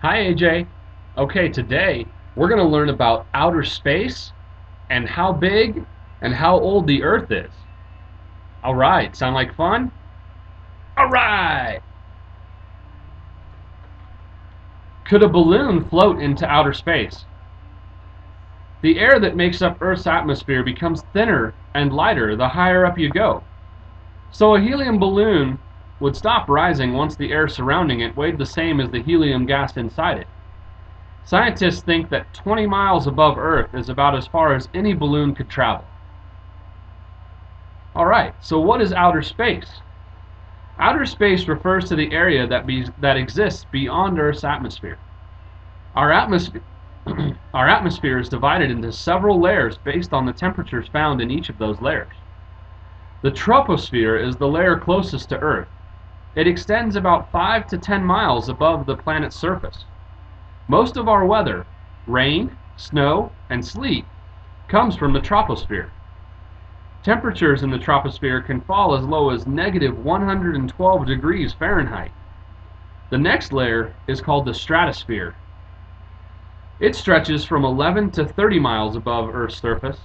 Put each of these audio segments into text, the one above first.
Hi AJ. Okay, today we're going to learn about outer space and how big and how old the Earth is. Alright, sound like fun? Alright! Could a balloon float into outer space? The air that makes up Earth's atmosphere becomes thinner and lighter the higher up you go. So a helium balloon would stop rising once the air surrounding it weighed the same as the helium gas inside it. Scientists think that 20 miles above Earth is about as far as any balloon could travel. Alright, so what is outer space? Outer space refers to the area that exists beyond Earth's atmosphere. Our atmosphere, our atmosphere is divided into several layers based on the temperatures found in each of those layers. The troposphere is the layer closest to Earth. It extends about 5 to 10 miles above the planet's surface. Most of our weather, rain, snow, and sleet, comes from the troposphere. Temperatures in the troposphere can fall as low as -112 degrees Fahrenheit. The next layer is called the stratosphere. It stretches from 11 to 30 miles above Earth's surface.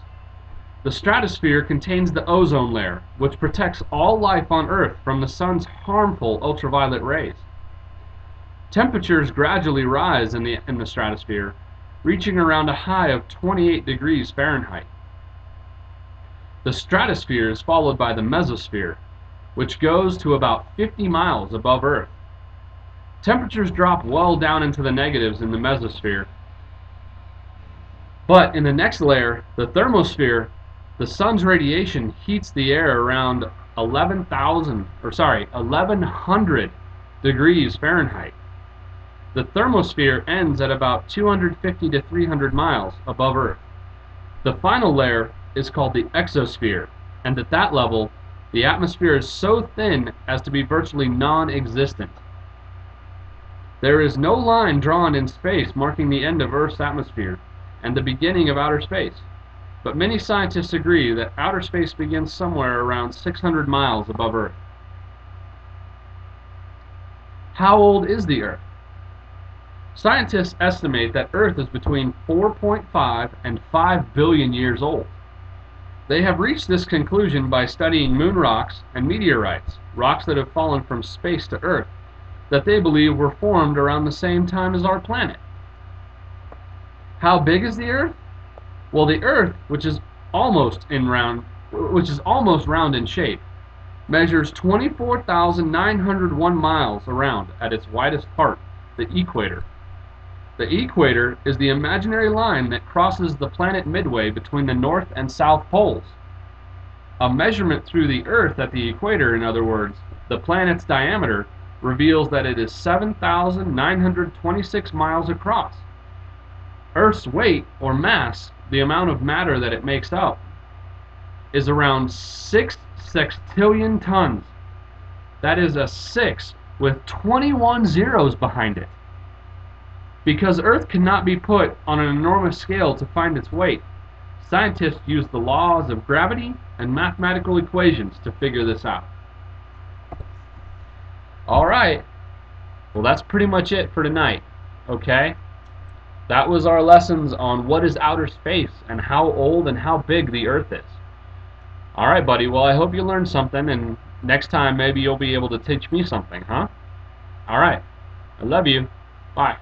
The stratosphere contains the ozone layer, which protects all life on Earth from the sun's harmful ultraviolet rays. Temperatures gradually rise in the stratosphere, reaching around a high of 28 degrees Fahrenheit. The stratosphere is followed by the mesosphere, which goes to about 50 miles above Earth. Temperatures drop well down into the negatives in the mesosphere, but in the next layer, the thermosphere, the sun's radiation heats the air around 1100 degrees Fahrenheit. The thermosphere ends at about 250 to 300 miles above Earth. The final layer is called the exosphere, and at that level, the atmosphere is so thin as to be virtually non-existent. There is no line drawn in space marking the end of Earth's atmosphere and the beginning of outer space, but many scientists agree that outer space begins somewhere around 600 miles above Earth. How old is the Earth? Scientists estimate that Earth is between 4.5 and 5 billion years old. They have reached this conclusion by studying moon rocks and meteorites, rocks that have fallen from space to Earth, that they believe were formed around the same time as our planet. How big is the Earth? Well, the Earth, which is almost round in shape, measures 24,901 miles around at its widest part, the equator. The equator is the imaginary line that crosses the planet midway between the North and South poles. A measurement through the Earth at the equator, in other words, the planet's diameter, reveals that it is 7,926 miles across. Earth's weight, or mass, the amount of matter that it makes up, is around 6 sextillion tons. That is a 6 with 21 zeros behind it. Because Earth cannot be put on an enormous scale to find its weight, scientists use the laws of gravity and mathematical equations to figure this out. Alright, well that's pretty much it for tonight, okay? That was our lessons on what is outer space and how old and how big the Earth is. Alright buddy, well I hope you learned something, and next time maybe you'll be able to teach me something, huh? Alright, I love you. Bye.